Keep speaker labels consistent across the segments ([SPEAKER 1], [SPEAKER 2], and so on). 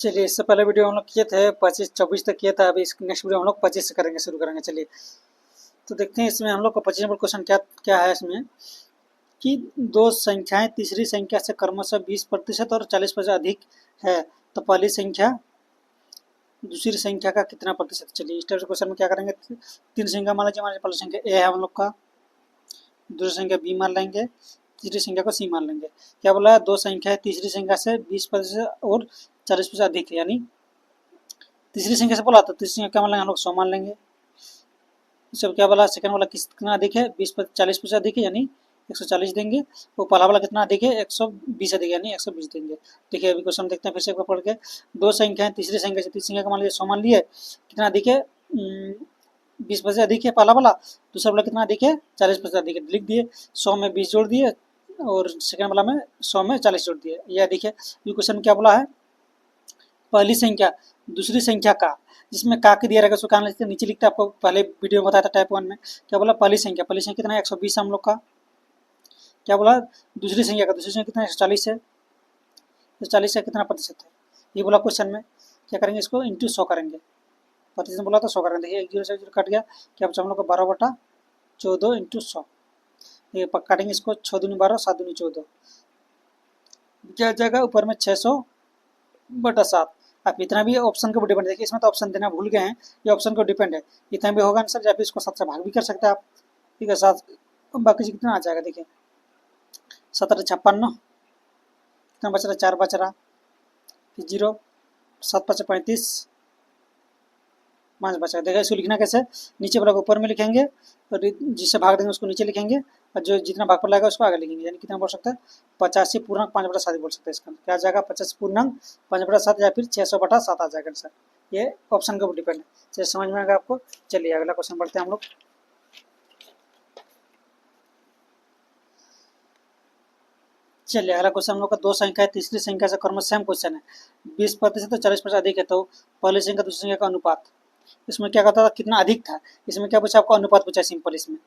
[SPEAKER 1] चलिए, इससे पहले वीडियो हम लोग किए थे 25-24 तक किया था। अभी इस नेक्स्ट वीडियो हम लोग 25 से करेंगे, शुरू करेंगे। चलिए तो देखते हैं इसमें हम लोग को 25 नंबर क्वेश्चन क्या क्या है इसमें कि दो संख्याएं तीसरी संख्या से क्रमशः 20% और 40% अधिक है, तो पहली संख्या दूसरी संख्या का कितना प्रतिशत। चलिए इस टाइप से क्वेश्चन में क्या करेंगे, तीन संख्या मान लीजिए। हमारी पहली संख्या ए है हम लोग का, दूसरी संख्या बी मान लेंगे, तीसरी संख्या को सी मान लेंगे। क्या बोला है, दो संख्या है तीसरी संख्या से 20% और 40% अधिक है, यानी तीसरी संख्या से बोला तो तीसरी संख्या क्या मान लेंगे हम लोग 100 मान लेंगे। इससे क्या बोला, सेकंड वाला कितना अधिक है, 40% अधिक है यानी 140 देंगे। वो पहला वाला कितना अधिक है, 120 अधिक यानी 120 देंगे। देखिए अभी क्वेश्चन देखते हैं फिर से एक बार पढ़ के। दो संख्या है तीसरी संख्या से, तीसरी संख्या का मान लीजिए 100 मान लिए, कितना अधिक है 20% अधिक है पहला वाला, दूसरा वाला कितना अधिक है 40% अधिक है। लिख दिए 100 में 20 जोड़ दिए और सेकंड वाला में 100 में 40 जोड़ दिए, ये अधिक है। ये क्वेश्चन क्या बोला है, पहली संख्या दूसरी संख्या का, जिसमें का के दिया रहेगा उसको क्या नीचे लिखते हैं। आपको पहले वीडियो में बताया था टाइप 1 में। क्या बोला, पहली संख्या कितना है 120 हम लोग का। क्या बोला, दूसरी संख्या कितना है 140 है। 140 का कितना प्रतिशत है, ये बोला क्वेश्चन में। क्या करेंगे, इसको इंटू 100 करेंगे। प्रतिशत बोला तो 100 करेंगे। देखिए 1 0 से 0 कट गया, क्या बचा हम लोग का 12/14 इंटू 100। ये काटेंगे इसको, 6 दूनी 12, 7 दूनी 14, क्या जाएगा ऊपर में 600/7। आप इतना भी ऑप्शन के ऊपर डिपेंड, देखिए इसमें तो ऑप्शन देना भूल गए हैं, ये ऑप्शन को डिपेंड है। इतना भी होगा आंसर, या फिर इसको 7 से भाग भी कर सकते हैं आप। ठीक है, 7 बाकी से कितना आ जाएगा, देखिए 17×56, कितना बच रहा, 4 बच रहा, फिर 0, 7×5 = 35, 5 बचा। देखिए इसको लिखना कैसे, नीचे वाला को ऊपर में लिखेंगे और जिससे भाग देंगे उसको नीचे लिखेंगे, और जो जितना भाग पर लगेगा उसको आगे लिखेंगे। यानी कितना बोल सकते हैं, 85 पूर्णांक 5/7 बोल सकते हैं। इसका क्या आ जाएगा, 85 पूर्णांक 5/7 या फिर 600/7 आ जाएगा सर। ये ऑप्शन के ऊपर डिपेंड है। चलिए समझ में आएगा आपको। चलिए अगला क्वेश्चन बढ़ते हैं हम लोग। चलिए अगला क्वेश्चन हम लोग का, दो संख्या है तीसरी संख्या से क्रमशः, सेम क्वेश्चन है, 20% और 40% अधिक है, तो पहली संख्या दूसरी संख्या का अनुपात। इसमें क्या कहता था, कितना अधिक था। इसमें क्या पूछा आपको, अनुपात पूछा सिंपल इसमें।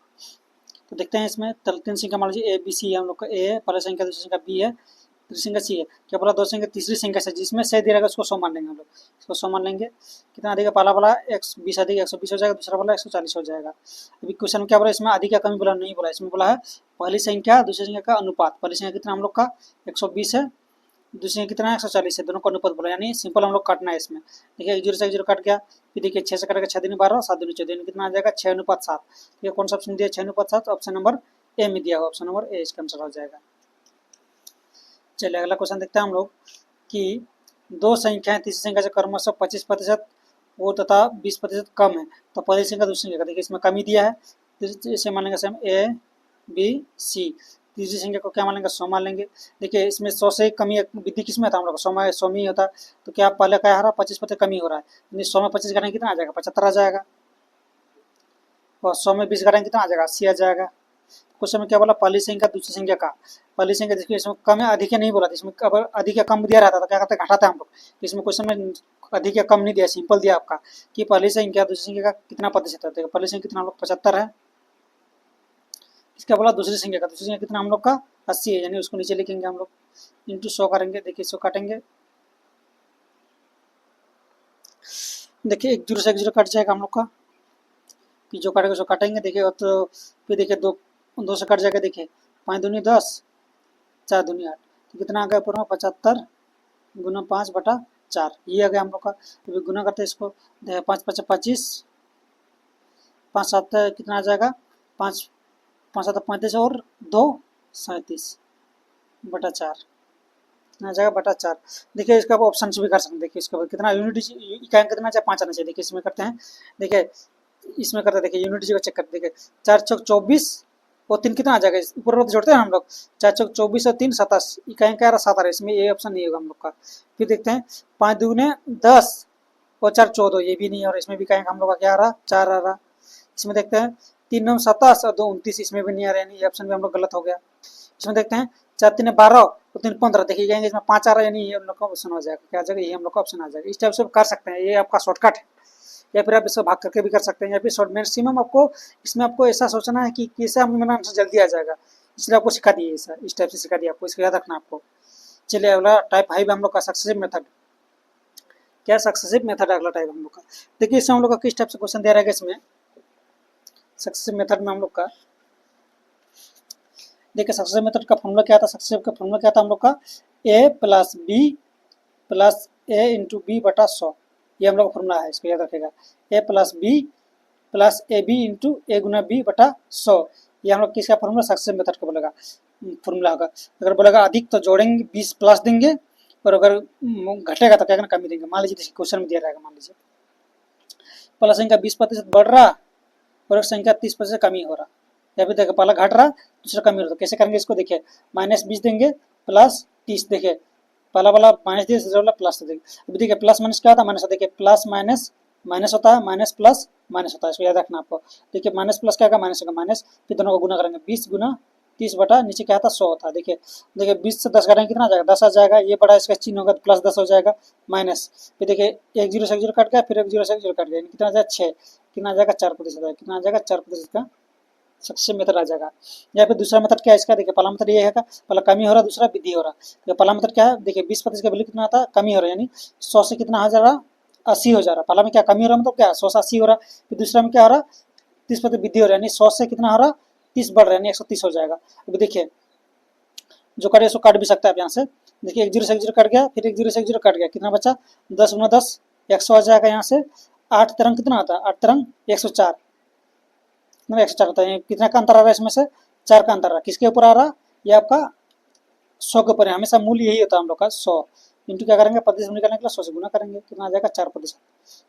[SPEAKER 1] तो देखते हैं इसमें, तीन संख्या मान लीजिए ए बी सी है हम लोग का। ए है पहली संख्या, दूसरी संख्या बी है, तीसरी संख्या सी है। क्या बोला, दो संख्या तीसरी संख्या से, जिसमें से दे रहेगा उसको 100 मान लेंगे हम लोग। इसको 100 मान लेंगे, कितना अधिक है, पहला वाला 120 अधिक 120 हो जाएगा, दूसरा वाला 140 हो जाएगा। अभी क्वेश्चन में क्या बोला, इसमें अधिक या कमी बोला नहीं बोला, इसमें बोला है पहली संख्या दूसरी संख्या का अनुपात। पहली संख्या कितना हम लोग का 120 है, दूसरी संख्या कितना है 140 है, दोनों का अनुपात बोला। यानी सिंपल हम लोग काटना है इसमें। देखिए 1 0 से 1 0 कट गया, फिर देखिए 6 से कटेगा 6 दूनी 12, 7 दूनी 14, कितना आ जाएगा 6:7। ये कौन सा ऑप्शन दिया 6:7, ऑप्शन नंबर ए में दिया हुआ, ऑप्शन नंबर ए इसका आंसर हो जाएगा। चलिए अगला क्वेश्चन देखते हैं हम लोग कि दो संख्याएं तीसरी संख्या से क्रमशः 25% वो तथा 20% कम है, तो पहली संख्या दूसरी संख्या का। देखिए इसमें कमी दिया है, इसे मान लेंगे सेम ए बी सी। तीसरी संख्या को क्या मान लेंगे, 100 मान लेंगे। देखिए इसमें 100 से कमी विधि किसमें था हम लोग, 100 में ही होता। तो क्या पहले क्या आ रहा है, 25% कमी हो रहा है, यानी 100 में 25 घटाएंगे कितना आ जाएगा 75 आ जाएगा, और 100 में 20 घटाएंगे कितना आ जाएगा 80 आ जाएगा। क्वेश्चन में क्या बोला, पहली संख्या दूसरी संख्या का। पहली संख्या देखिए इसमें कम या अधिक नहीं बोला, इसमें अगर अधिक या कम दिया रहता तो क्या करते हैं, घटाते हैं हम लोग। इसमें क्वेश्चन में अधिक या कम नहीं दिया, सिंपल दिया आपका कि पहली संख्या दूसरी संख्या का कितना प्रतिशत है। पहली संख्या कितना हम लोग 75 है, इसका बोला दूसरी संख्या का, दूसरी संख्या कितना हम लोग का 80 है, यानी उसको नीचे लिखेंगे हम लोग, इंटू 100 करेंगे। देखिए इसको काटेंगे, देखिए 1 0 से 1 0 कट जाएगा हम लोग का, कि जो काटेगा उसको काटेंगे। देखिए तो फिर देखिए 2 से कट जाएगा, देखिए 5 दूनी 10, 4 दूनी 8, तो कितना आ गया पूरा 75 गुना 5/4, ये आ गया हम लोग का। तो गुना करते हैं इसको, 5×5 = 25, 5×7 कितना आ जाएगा 5×7 = 35 और 2 37/4, कितना आ जाएगा बटा 4। देखिए इसका आप ऑप्शन से भी कर सकते हैं। देखिए इसके बाद कितना यूनिट इकाई कितना चाहे 5 आना चाहिए। देखिए इसमें करते हैं, देखिए इसमें करते हैं, देखिए यूनिट जी को चेक करते हैं। देखिए 4 × 4 = 24 और 3 कितना आ जाएगा, ऊपर वाला जोड़ते हैं हम लोग, 4 × 4 = 24 और 3 = 27, इकाई क्या आ रहा 7 आ रहा है, इसमें ये ऑप्शन नहीं होगा हम लोग का। फिर देखते हैं 5 दूने 10 और 4 = 14, ये भी नहीं, और इसमें भी इकाई हम लोग का क्या आ रहा 4 आ रहा। इसमें देखते हैं 3 × 9 = 27 और 2 = 29, इसमें भी नहीं आ रहा है, ये ऑप्शन भी हम लोग गलत हो गया। इसमें देखते हैं 4 × 3 = 12 और 3 = 15, देखिए जाएंगे इसमें 5 आ रहा है, यानी ये हम लोग का ऑप्शन हो जाएगा, क्या आ जाएगा, ये हम लोग का ऑप्शन आ जाएगा। इस टाइप से कर सकते हैं, ये आपका शॉर्टकट है, या फिर आप इसको भाग करके भी कर सकते हैं, या फिर शॉर्ट मैक्सिमम आपको इसमें आपको ऐसा सोचना है कि कैसे मेरा आंसर जल्दी आ जाएगा, इसलिए आपको सिखा दिए ऐसा, इस टाइप से सिखा दिया आपको, इसको याद रखना आपको। चलिए अगला टाइप 5 हम लोग का सक्सेसिव मेथड। क्या सक्सेसिव मेथड अगला टाइप हम लोग का। देखिए इसमें हम लोग का किस टाइप से क्वेश्चन दे रहेगा इसमें सक्सेसिव मेथड में हम लोग का। देखिए सक्सेसिव मेथड का फॉर्मूला क्या था, सक्सेसिव का फॉर्मूला क्या था हम लोग का, a plus B plus A into B बटा 100, ये हम लोग का फॉर्मूला है, इसको याद रखेगा। a plus B plus A B into A गुना बी बटा 100, ये हम लोग किसका फॉर्मूला, सक्सेसिव मेथड का बोलेगा फॉर्मूला होगा। अगर बोलेगा अधिक तो जोड़ेंगे 20 प्लस देंगे, और अगर घटेगा तो क्या करना, कमी देंगे। मान लीजिए क्वेश्चन में दिया रहेगा, मान लीजिए पहला संख्या 20% बढ़ रहा और एक संख्या 30% कमी हो रहा, या फिर देखिए पहला घट रहा दूसरा कमी हो रहा, तो कैसे करेंगे इसको, देखिए -20 देंगे प्लस 30, देखिए पहला वाला -20 दूसरा वाला प्लस देंगे। अभी देखिए प्लस माइनस क्या होता है, माइनस, देखिए प्लस माइनस माइनस होता है, माइनस प्लस माइनस होता है, इसको याद रखना आपको। देखिए माइनस प्लस क्या होगा, माइनस होगा, माइनस, फिर दोनों को गुना करेंगे, 20 गुना 30 बटा नीचे क्या था 100 होता है। देखिए देखिए 20 से 10 घटाएंगे कितना आ जाएगा, 10 आ जाएगा, ये बड़ा इसका चिन्ह होगा तो प्लस 10 हो जाएगा, माइनस, फिर देखिए 1 0 से 1 0 कट गया, फिर 1 0 से 1 0 कट गया, कितना आ जाएगा 6, कितना आ जाएगा 4%, कितना आ जाएगा 4% का सक्सेसिव मेथड आ जाएगा। या फिर दूसरा मेथड क्या है इसका, देखिए पहला मेथड ये है, पहला कमी हो रहा दूसरा वृद्धि हो रहा। तो पहला मेथड क्या है, देखिए 20% का वैल्यू कितना आता है, कमी हो रहा है, यानी 100 से कितना हो जा रहा, 80 हो जा रहा। पहला में क्या कमी हो रहा मतलब क्या, 100 से 80 हो रहा, फिर दूसरा में क्या हो रहा 30% वृद्धि हो रहा है, यानी 100 से कितना हो रहा 30 बढ़ रहा है, यानी 130 हो जाएगा। अभी देखिए जो कटे इसको काट भी सकता है आप यहाँ से, देखिए 1 0 से 1 0 कट गया, फिर 1 0 से 1 0 कट गया, कितना बचा 10 गुना 10 100 आ जाएगा। यहाँ से 8 तरंग कितना आता है, 8 तरंग 104, 104 होता है, कितना का अंतर आ रहा है इसमें से 4 का अंतर आ रहा है, किसके ऊपर आ रहा, ये आपका 100 के ऊपर है, हमेशा मूल्य यही होता है हम लोग का 100, इंटू क्या करेंगे प्रतिशत निकालने के लिए 100 से गुना करेंगे, कितना आ जाएगा 4%,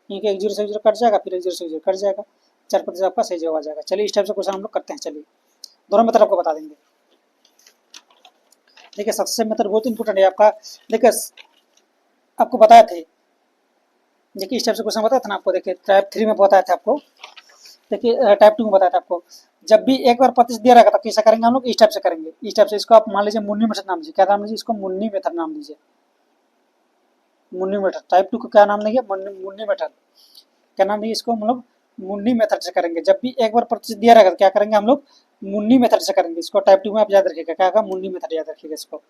[SPEAKER 1] क्योंकि 1 0 से 1 0 कट जाएगा, फिर 1 0 से 1 0 कट जाएगा, 4% आपका सही जवाब आ जाएगा। चलिए इस टाइप से क्वेश्चन हम लोग करते हैं, चलिए दोनों मेथड आपको बता देंगे। देखिए सक्सेसिव मेथड बहुत इंपॉर्टेंट है आपका। देखिए आपको बताया थे, देखिए इस टाइप से क्वेश्चन बताया था ना आपको, देखिए टाइप 3 में बताया था आपको, देखिए टाइप 2 में बताया था आपको। जब भी एक बार प्रतिशत दिया रहेगा तो कैसा करेंगे हम लोग, इस टाइप से करेंगे, इस टाइप से। इसको आप मान लीजिए मुन्नी मेथड नाम दीजिए, क्या नाम लीजिए इसको, मुन्नी मेथड नाम दीजिए, मुन्नी मेथड। टाइप 2 को क्या नाम देंगे, मुन्नी मेथड, क्या नाम दीजिए इसको हम लोग, मुन्नी मेथड से करेंगे। जब भी एक बार प्रतिशत दिया रहेगा तो क्या करेंगे हम लोग, मुन्नी मेथड से करेंगे इसको। टाइप 2 में आप याद रखिएगा, क्या होगा, मुन्नी मेथड याद रखिएगा इसको।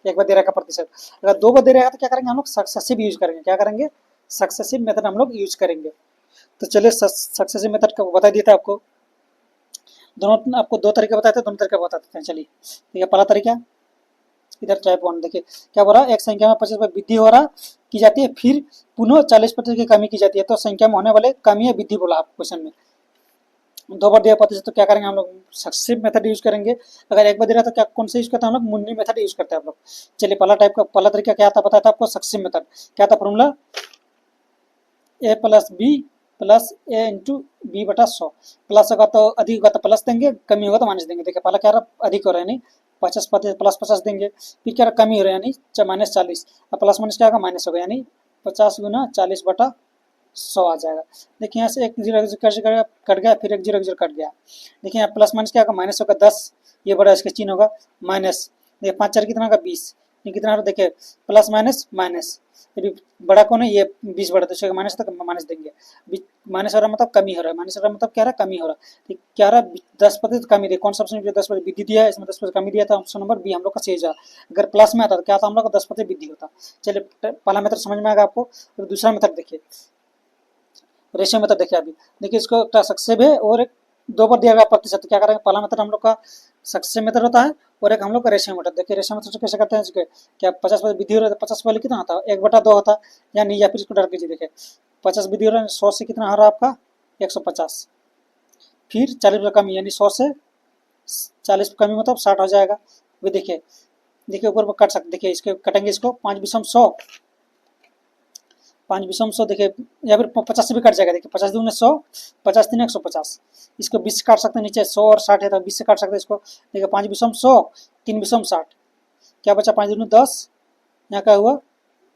[SPEAKER 1] एक बार दे रहेगा प्रतिशत, अगर 2 बार दे रहेगा तो क्या करेंगे हम लोग, सक्सेसिव यूज करेंगे, क्या करेंगे, सक्सेसिव मेथड हम लोग यूज करेंगे। तो चलिए सक्सेसिव मेथड का बता दिया था आपको, दोनों आपको 2 तरीके बताए थे, दोनों तरीके बता देते हैं। चलिए ठीक है, पहला तरीका इधर टाइप 1, देखिए क्या बोल रहा है, एक संख्या में 25% वृद्धि हो रहा की जाती है, फिर पुनः 40% की कमी की जाती है, तो संख्या में होने वाले कमी या वृद्धि बोला आप क्वेश्चन में। 2 बार दिया प्रतिशत तो क्या करेंगे हम लोग, सक्सेसिव मेथड यूज करेंगे। अगर एक बार दे रहा तो क्या कौन सा यूज करते हैं हम लोग, मुन्नी मेथड यूज करते हैं हम लोग। चलिए पहला टाइप का पहला तरीका क्या था, बताया था आपको सक्सेसिव मेथड, क्या था formula, A plus B plus A into B बटा 100, प्लस होगा तो अधिक होगा तो प्लस देंगे, कमी होगा तो माइनस देंगे। देखिए पहला क्या रहा, अधिक हो रहा है यानी 50% प्लस 50 देंगे, फिर क्या रहा कमी हो रहा है यानी -40, अब प्लस माइनस क्या होगा माइनस होगा, यानी 50 गुना 40 बटा 100 आ जाएगा। देखिए यहाँ से 1 0 कट गया, फिर 1 0 कट गया, देखिए यहाँ प्लस माइनस क्या होगा, माइनस होगा 10, ये बड़ा इसका चिन्ह होगा माइनस, देखिए 5 4 कितना होगा 20, ये कितना होगा, देखिए प्लस माइनस माइनस, यदि बड़ा कौन है, ये 20 बड़ा, तो माइनस तक माइनस देंगे, माइनस हो रहा मतलब कमी हो रहा है, माइनस हो रहा मतलब क्या रहा कमी हो रहा है, क्या रहा 10% कमी दी, कौन सा ऑप्शन 10% वृद्धि दिया है, इसमें 10% कमी दिया था, ऑप्शन नंबर बी हम लोग का सही जा। अगर प्लस में आता तो क्या था हम लोग का 10% वृद्धि होता। चलिए पहला मेथड समझ में आएगा आपको, तो दूसरा मेथड देखिए, रेशियो मेथड देखिए। अभी देखिए इसको सक्सेसिव है और एक 2 बार दिया गया प्रतिशत, तो क्या करेंगे, पहला मेथड हम लोग का सक्सेसिव मेथड होता है और एक हम लोग का रेशियो मेथड। देखिए रेशियो मेथड कैसे करते हैं, इसके क्या 50% वृद्धि हो रहा है तो 50 वाले कितना होता है 1/2 होता है, यानी या फिर इसको डर कीजिए, देखिए 50 वृद्धि हो रहा है, 100 से कितना हो रहा है आपका 150, फिर 40 कमी, यानी 100 से 40 कमी मतलब 60 हो जाएगा। अभी देखिए देखिए ऊपर पर कट सकते, देखिए इसके कटेंगे, इसको 5 विषम 100, 5 विषम 100, देखिए या फिर 50 से भी कट जाएगा, देखिए 50 दूनी 100, 50 3 150, इसको 20 से काट सकते हैं, नीचे 100 और 60 है तो 20 से काट सकते हैं इसको, देखिए 5 विषम 100, 3 विषम 60, क्या बचा 5 दूनी 10, यहाँ क्या हुआ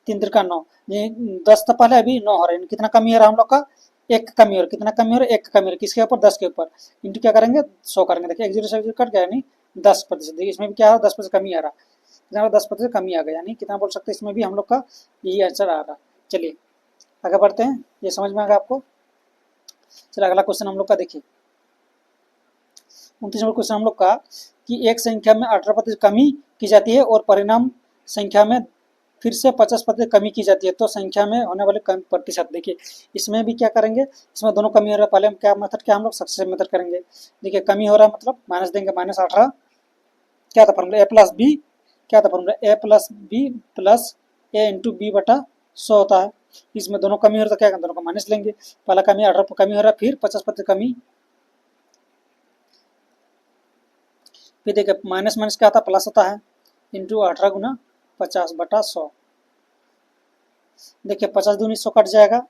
[SPEAKER 1] 3 त्रिका 9, ये 10 तो पहले अभी 9 हो रहा है, कितना कमी हो रहा है हम लोग का, एक कमी हो रहा है, कितना कमी हो रहा है, एक कमी हो रहा है, किसके ऊपर 10 के ऊपर, इंटू क्या करेंगे 100 करेंगे, देखिए 1 0 से 0 कट गया, यानी 10%, देखिए इसमें भी क्या है 10% कमी आ रहा है, 10% कमी आ गया, यानी कितना बोल सकते हैं इसमें भी हम लोग का यही आंसर आ रहा। चलिए आगे बढ़ते हैं, ये समझ में आ गया आपको। चलिए अगला क्वेश्चन हम लोग का देखिए, 29 नंबर क्वेश्चन हम लोग का, कि एक संख्या में 18% कमी की जाती है और परिणाम संख्या में फिर से 50% कमी की जाती है तो संख्या में होने वाले कम प्रतिशत। देखिए इसमें भी क्या करेंगे, इसमें दोनों कमी हो रहा है, पहले हम क्या मेथड, क्या हम लोग सक्सेसिव मेथड करेंगे। देखिए कमी हो रहा है मतलब माइनस देंगे, -18 क्या था फॉर्मूला, a प्लस बी, क्या था formula, a plus B plus a into B बटा 100 होता है। इसमें दोनों कमी हो रहा है तो क्या करें, दोनों को माइनस लेंगे। पहला कमी 18 कमी हो रहा है, फिर 50% कमी, फिर देखिए माइनस माइनस क्या आता है, प्लस होता है, इंटू 18 गुना 50 बटा 100। देखिए 50 दूनी 100 कट जाएगा,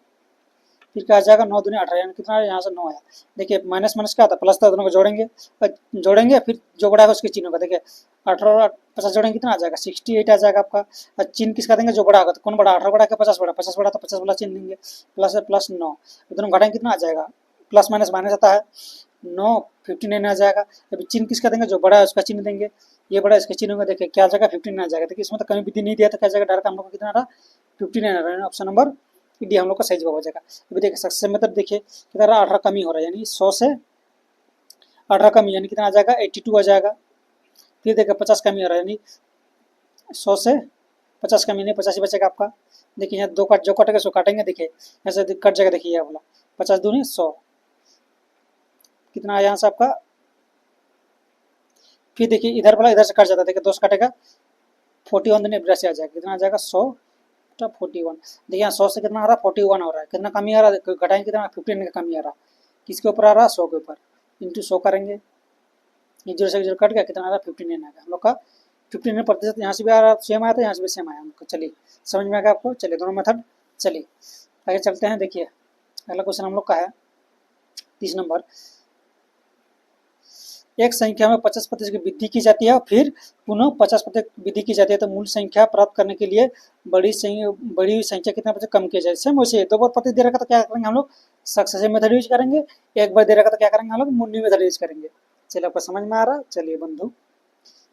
[SPEAKER 1] फिर क्या आ जाएगा 9 दूनी 18, यानी कितना यहाँ से 9 आया। देखिए माइनस माइनस क्या आता है, प्लस था, दोनों को जोड़ेंगे, जोड़ेंगे फिर जो बड़ा है उसके चिन्ह होगा। देखिए 18 और 50 जोड़ेंगे कितना आ जाएगा, 68 आ जाएगा आपका। और चिन्ह किसका देंगे, जो बड़ा होगा, तो कौन बड़ा, 18 बड़ा क्या 50 बड़ा, 50 बड़ा तो 50 वाला चिन्ह देंगे, प्लस है प्लस 9, दोनों घटाएंगे कितना आ जाएगा, प्लस माइनस माइनस आता है 9, 59 आ जाएगा। अभी चिन्ह किसका देंगे, जो बड़ा है उसका चिन्ह देंगे, ये बड़ा इसके चिन्ह होगा। देखिए क्या आ जाएगा 59 आ जाएगा। देखिए इसमें तो कमी विधि नहीं दिया तो क्या जाएगा, डायरेक्ट हम लोग को कितना आ रहा 59 आ रहा है, ऑप्शन नंबर डी हम लोग का सही जवाब हो जाएगा। अभी देखिए सक्सेस मेथड देखिए कितना 18 कमी हो रहा है, यानी 100 से 18 कमी यानी कितना आ जाएगा 82 आ जाएगा। फिर देखिए 50 कमी हो रहा है, यानी 100 से 50 कमी नहीं 50 ही बचेगा आपका। देखिए यहाँ दो काट, जो कटेगा सो काटेंगे, देखिए यहाँ से कट जाएगा, देखिए ये वाला 50 दूनी 100 कितना आया यहाँ से आपका। फिर देखिए इधर वाला इधर से कट जाता है, देखिए 2 से कटेगा 41 दूनी 82 आ जाएगा, कितना आ जाएगा 100 41। देखिए यहाँ 100 से कितना आ रहा है 41 हो रहा है, कितना कमी आ रहा है, घटाएंगे कितना 15 का कमी आ रहा है, किसके ऊपर आ रहा है 100 के ऊपर, इंटू 100 करेंगे, ये 0 से 0 कट गया, कितना आ रहा है 59 आ गया हम लोग का। 59% यहाँ से भी आ रहा है, सेम आया था, यहाँ से भी सेम आया हमको। चलिए समझ में आ गया आपको, चलिए दोनों मेथड। चलिए आगे चलते हैं, देखिए अगला क्वेश्चन हम लोग का है 30 नंबर। एक संख्या में 50% की वृद्धि की जाती है, फिर पुनः 50% वृद्धि की जाती है, तो मूल संख्या प्राप्त करने के लिए बड़ी हुई संख्या कितना प्रतिशत कम किया जाए। सेम वैसे 2 बार प्रति दे रखा तो क्या करेंगे हम लोग, सक्सेसिव मेथड यूज करेंगे, एक बार दे रखा तो क्या करेंगे हम लोग, मूल्य मेथड यूज करेंगे। चलिए आपको समझ में आ रहा है, चलिए बंधु।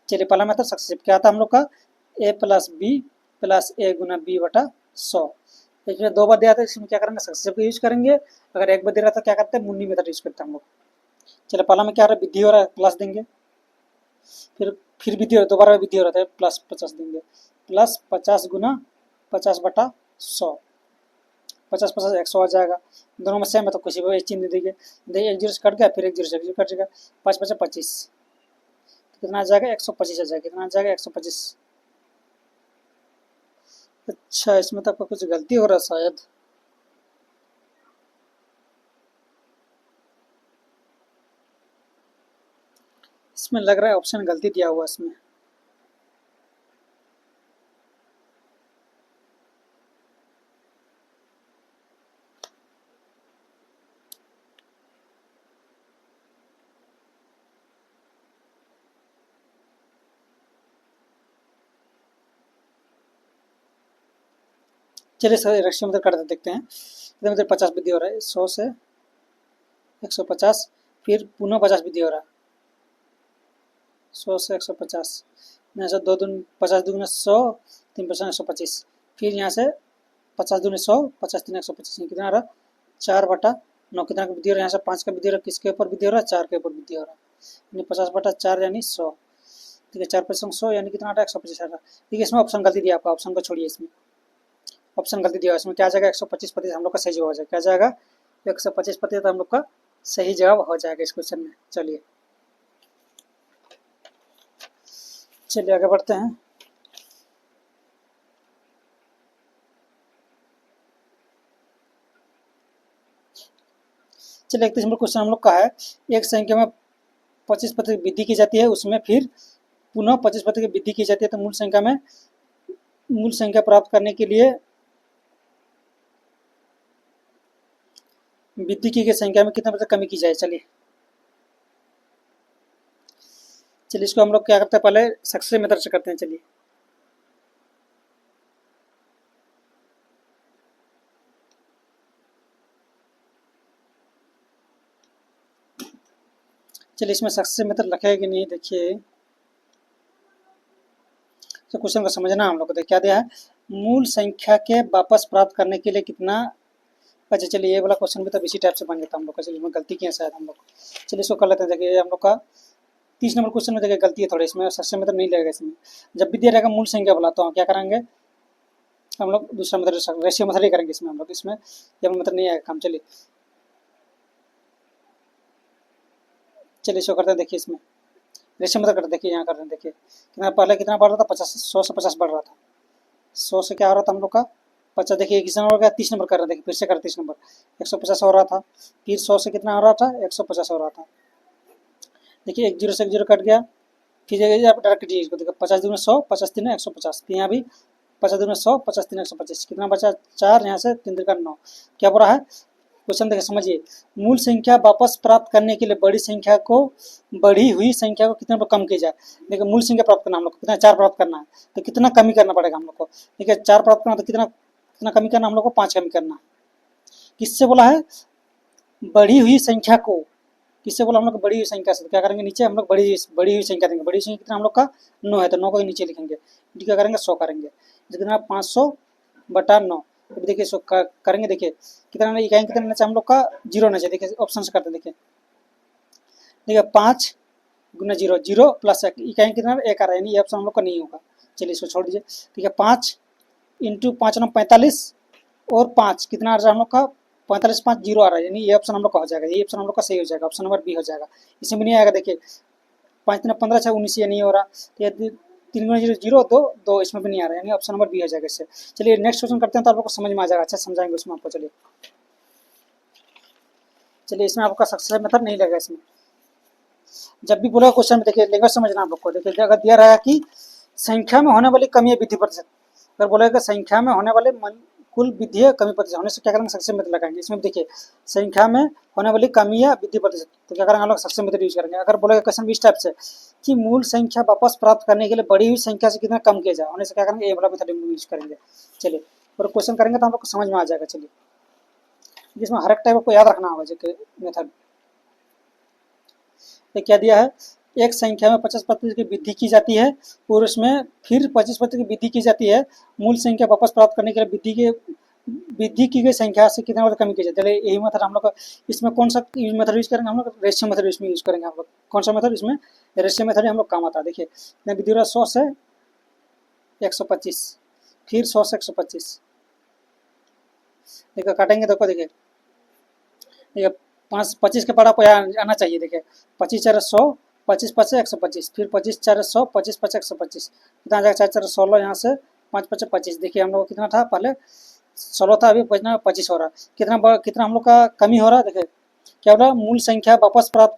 [SPEAKER 1] चलिए पहला मेथड सक्सेसिव क्या था हम लोग का, a plus B plus A गुना बी बटा 100। इसमें 2 बार दिया था, इसमें क्या करेंगे सक्सेसिव का यूज करेंगे, अगर एक बार दे रहा था क्या करते हैं मूल्य मेथड यूज करते हैं हम लोग। चलो पहला में क्या हो रहा है, वृद्धि हो रहा है, प्लस देंगे, फिर वृद्धि हो रहा है, दोबारा वृद्धि हो रहा है, प्लस 50 देंगे, प्लस 50 गुना 50 बटा 100, 50 50 100 आ जाएगा। दोनों में सेम है तो कुछ भी चिन्ह देंगे, देखिए 1 0 से कट गया, फिर 1 0 से 1 0 कट जाएगा, 5 5 25, कितना आ जाएगा 125 आ जाएगा, कितना आ जाएगा 125। अच्छा इसमें तो आपका कुछ गलती हो रहा है शायद, इसमें लग रहा है ऑप्शन गलती दिया हुआ इसमें। चलिए सर रेशियो मतलब कर देखते हैं, इधर मतलब 50 वृद्धि हो रहा है 100 से 150, फिर पुनः 50 वृद्धि हो रहा है 100 से 150, यहाँ से 2 दूनी 50 दूनी 100, 3 50 125, फिर यहाँ से 50 दूनी 100, 50 3 125, कितना आ रहा 4 बटा 9, कितना का वृद्धि हो रहा है, यहाँ से 5 का वृद्धि हो रहा है, किसके ऊपर वृद्धि हो रहा है 4 के ऊपर वृद्धि हो रहा है, यानी 50 बटा 4 यानी 100, ठीक है 4 % 100 यानी कितना आ रहा है 125 आ रहा है। ठीक है इसमें ऑप्शन गलती दिया आपका, ऑप्शन को छोड़िए, इसमें ऑप्शन गलती दिया, इसमें क्या आ जाएगा 125% हम लोग का सही जवाब हो जाएगा, क्या जाएगा 125% हम लोग का सही जवाब हो जाएगा इस क्वेश्चन में। चलिए चलिए आगे बढ़ते हैं। चलिए 31 नंबर क्वेश्चन हम लोग का है, एक संख्या में 25% वृद्धि की जाती है, उसमें फिर पुनः 25% की वृद्धि की जाती है, तो मूल संख्या प्राप्त करने के लिए वृद्धि की गई संख्या में कितना प्रतिशत कमी की जाए। चलिए इसको हम लोग क्या करते हैं, पहले सक्सेसिव मेथड से करते हैं। चलिए इसमें सक्सेसिव मेथड रखेगा कि नहीं, देखिए तो क्वेश्चन को समझना हम लोग को। देखिए क्या दिया है, मूल संख्या के वापस प्राप्त करने के लिए कितना, अच्छा चलिए ये वाला क्वेश्चन भी तो इसी टाइप से बन जाता है हम लोग का, चलिए इसमें गलती की है शायद हम लोग। चलिए इसको कर लेते हैं। देखिए हम लोग का 30 नंबर क्वेश्चन में देखिए गलती है थोड़ी, इसमें सक्सेसिव मेथड नहीं लगेगा इसमें। जब भी दिया रहेगा मूल संख्या बोला तो हम क्या करेंगे, हम लोग दूसरा मेथड रेशियो मेथड ही करेंगे इसमें हम लोग, इसमें ये मेथड नहीं आएगा काम। चलिए शो करते हैं, देखिए इसमें रेशियो मेथड करते हैं, देखिए यहाँ कर रहे हैं, देखिए कितना पहले कितना बढ़ रहा था, 50, 100 से 50 बढ़ रहा था, 100 से क्या हो रहा था हम लोग का 50, देखिए किस नंबर का 30 नंबर कर रहे हैं, देखिए फिर से कर 30 नंबर 150 हो रहा था, फिर 100 से कितना हो रहा था 150 हो रहा था, देखिए एक जीरो से एक जीरो कट गया, फिर आप डायरेक्ट जी इसको देखिए 50 दूनी 100, 50 तीन 150, फिर यहाँ भी 50 दूनी 100, 50 तीन 125, कितना बचा 4, यहाँ से 3 का 9, क्या बोल रहा है क्वेश्चन, देखिए समझिए, मूल संख्या वापस प्राप्त करने के लिए बड़ी संख्या को बढ़ी हुई संख्या को कितने पर कम किया जाए। देखिए मूल संख्या प्राप्त करना हम लोग को कितना 4 प्राप्त करना है, तो कितना कमी करना पड़ेगा हम लोग को, देखिए 4 प्राप्त करना तो कितना कितना कमी करना हम लोग को 5 कमी करना है। किससे बोला है बढ़ी हुई संख्या को, किससे बोला हम लोग बड़ी हुई संख्या से, तो क्या करेंगे नीचे हम लोग बड़ी हुई संख्या देंगे, बड़ी संख्या कितना हम लोग का 9 है, तो 9 को नीचे लिखेंगे, क्या करेंगे 100 करेंगे, कितना 500/9, देखिए इसको करेंगे, देखिए कितना इकाई कितना रहना चाहिए हम लोग का 0 रहना चाहिए, देखिए ऑप्शन से करते हैं, देखिए 5 गुना 0, 0 प्लस इकाई कितना 1 आ रहा है, यानी ये ऑप्शन हम लोग का नहीं होगा, चलिए इसको छोड़ दीजिए, ठीक है 5 इंटू 5 9 45 और 5 कितना आ रहा है हम लोग का 45 5 0 आ रहा है, यानी ये ऑप्शन हम लोग का हो जाएगा, ये ऑप्शन हम लोग का सही हो जाएगा, ऑप्शन नंबर बी हो जाएगा, इसमें नहीं आएगा, देखिए 5 3 15 6 19 ये नहीं हो रहा, तो 3 गुना 0 0 2 2 इसमें भी नहीं आ रहा है, यानी ऑप्शन नंबर बी हो जाएगा इससे। चलिए नेक्स्ट क्वेश्चन करते हैं, तो आप लोग को समझ में आ जाएगा, अच्छा समझाएंगे उसमें आपको। चलिए इसमें आपका सक्सेस मेथड नहीं लगेगा, इसमें जब भी बोला क्वेश्चन में देखिए लैंग्वेज समझना आप लोग को, देखिए अगर दिया रहा है कि संख्या में होने वाली कमी वृद्धि प्रतिशत, अगर बोलेगा संख्या में होने वाले कुल विधि कमी प्रतिशत होने से क्या करेंगे सक्सेस मेथड लगाएंगे, इसमें देखिए संख्या में होने वाली कमी या वृद्धि प्रतिशत, तो क्या करेंगे हम लोग सक्सेस मेथड यूज करेंगे। अगर बोलेगा क्वेश्चन इस टाइप से कि मूल संख्या वापस प्राप्त करने के लिए बड़ी हुई संख्या से कितना कम किया जाए, होने से क्या करेंगे ये वाला मेथड यूज करेंगे। चलिए और क्वेश्चन करेंगे तो हम लोग को समझ में आ जाएगा। चलिए जिसमें हर एक टाइप आपको याद रखना होगा जो मेथड, क्या दिया है, एक संख्या में 50% की वृद्धि की जाती है और उसमें फिर 25% की वृद्धि की जाती है, मूल संख्या वापस प्राप्त करने के लिए वृद्धि की गई संख्या से कितना कमी की जाती है। यही मेथड हम लोग इसमें कौन सा मेथड यूज करेंगे हम लोग, रेशियो मेथड इसमें यूज करेंगे हम लोग। कौन सा मेथड इसमें रेशियो मेथड हम लोग काम आता है। देखिए वृद्धि 100 से 125 फिर 100 से 125, देखिए काटेंगे देखो, देखिए 25 के पड़ा आना चाहिए, देखिए 25 4 100, 25 5 125, फिर 25 4 100, 25 5 125, कितना आ जाएगा 4 4 16, यहाँ से 5 5 25, देखिए हम लोग कितना था पहले 16 था, अभी बचना 25 हो रहा है, कितना हम लोग का कमी हो रहा है। देखिए क्या बोला मूल संख्या वापस प्राप्त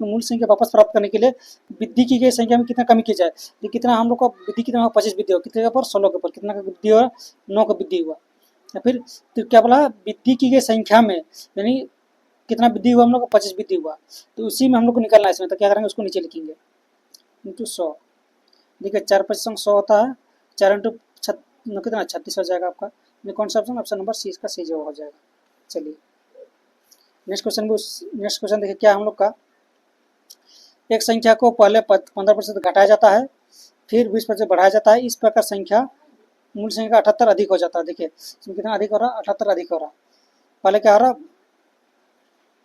[SPEAKER 1] करने के लिए वृद्धि की गई संख्या में कितना कमी की जाए, तो कितना हम लोग का वृद्धि कितना 25 वृद्धि हो, कितने के ऊपर 16 के ऊपर, कितना का वृद्धि हुआ 9 का वृद्धि हुआ, या फिर क्या बोला वृद्धि की गई संख्या में यानी कितना वृद्धि हुआ हम लोग का 25 वृद्धि हुआ, तो उसी में हम लोग को निकालना है इसमें, तो क्या करेंगे उसको नीचे लिखेंगे इंटू 100, देखिए 4 25 100 होता है, 4 इंटू कितना 36 हो जाएगा आपका, ये कौन सा ऑप्शन, ऑप्शन नंबर सी इसका सही जवाब हो जाएगा। चलिए नेक्स्ट क्वेश्चन देखिए क्या हम लोग का, एक संख्या को पहले 15% घटाया जाता है फिर 20% बढ़ाया जाता है, इस प्रकार संख्या मूल संख्या 78 अधिक हो जाता है। देखिए इसमें कितना अधिक हो रहा है 78 अधिक हो रहा है, पहले क्या हो रहा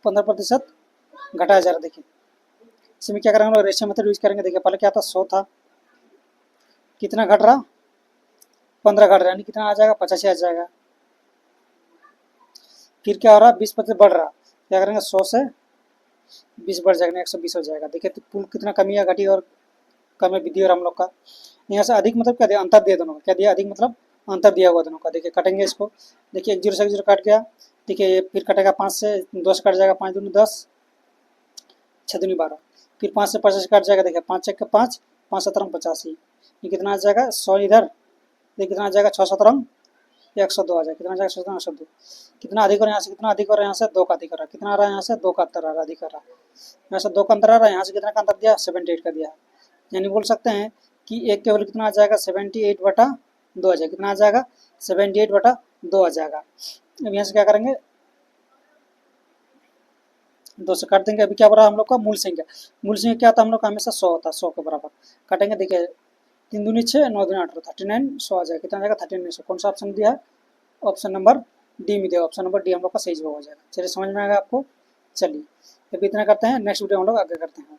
[SPEAKER 1] 15% घटाया जा रहा है। देखिए इसमें क्या करेंगे हम लोग रेशियो मेथड यूज करेंगे। देखिए पहले क्या था 100 था, कितना घट रहा 15 घट रहा है, यानी कितना आ जाएगा 85 आ जाएगा, फिर क्या हो रहा 20% बढ़ रहा, क्या करेंगे 100 से 20 बढ़ जाएगा 120 हो जाएगा। देखिए तो कुल कितना कमी है घटी और कमी वृद्धि और हम लोग का, यहाँ से अधिक मतलब क्या दिया अंतर दिया दोनों का, क्या दिया अधिक मतलब अंतर दिया हुआ दोनों का। देखिए कटेंगे इसको, देखिए 1 0 से 1 0 कट गया, देखिए फिर कटेगा 5 से 2 से कट जाएगा, 5 दूनी 10 6 दूनी 12, फिर 5 से 50 कट जाएगा, देखिए 5 1 5 5 17 85, ये कितना आ जाएगा 100 इधर, ये कितना आ जाएगा 6 17 102 आ जाएगा, कितना आ जाएगा 102 102, कितना अधिक हो रहा है यहाँ से, कितना अधिक हो रहा है यहाँ से 2 का अधिक हो रहा है, कितना आ रहा है यहाँ से 2 का अंतर आ रहा है, अधिक हो रहा है यहाँ से 2 का अंतर आ रहा है, यहाँ से कितना का अंतर दिया 78 का दिया, यानी बोल सकते हैं कि एक केवल कितना आ जाएगा 78/2 आ जाएगा, कितना आ जाएगा 78/2 आ जाएगा। अब यहाँ से क्या करेंगे 2 से काट देंगे, अभी क्या बड़ा हम लोग का मूल संख्या क्या था हम लोग का हमेशा 100 होता है, 100 के बराबर काटेंगे। देखिए 3 दूनी 6 9 दूनी 18 39 100 आ जाएगा, कितना आ जाएगा 39 100, कौन सा ऑप्शन दिया है ऑप्शन नंबर डी में दिया, ऑप्शन नंबर डी हम लोग का सही जवाब हो जाएगा। चलिए समझ में आएगा आपको। चलिए अभी इतना करते हैं, नेक्स्ट वीडियो हम लोग आगे करते हैं।